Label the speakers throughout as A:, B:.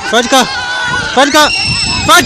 A: Fadka, Fadka, Fad.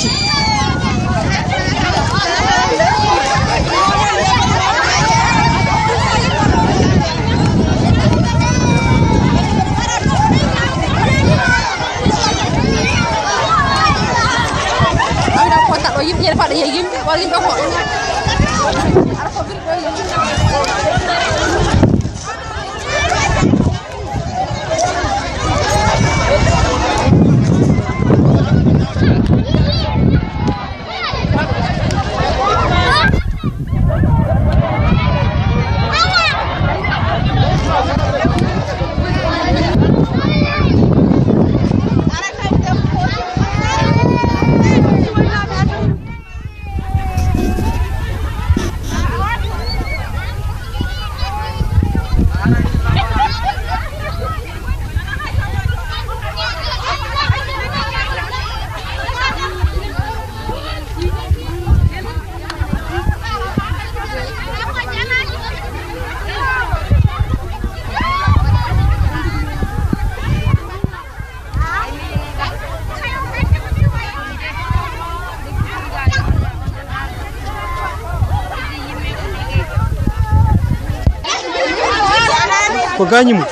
A: Pagani mu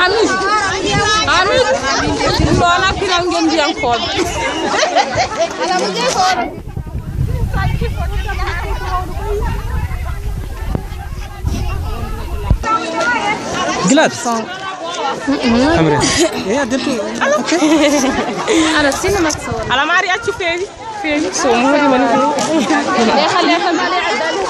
A: amin amin lona kiram ngeen jam xol ala mu je ko Glad Amre ya dentu okay ala sinema ala mari acci feewi so mo hori man ko le khale khale adale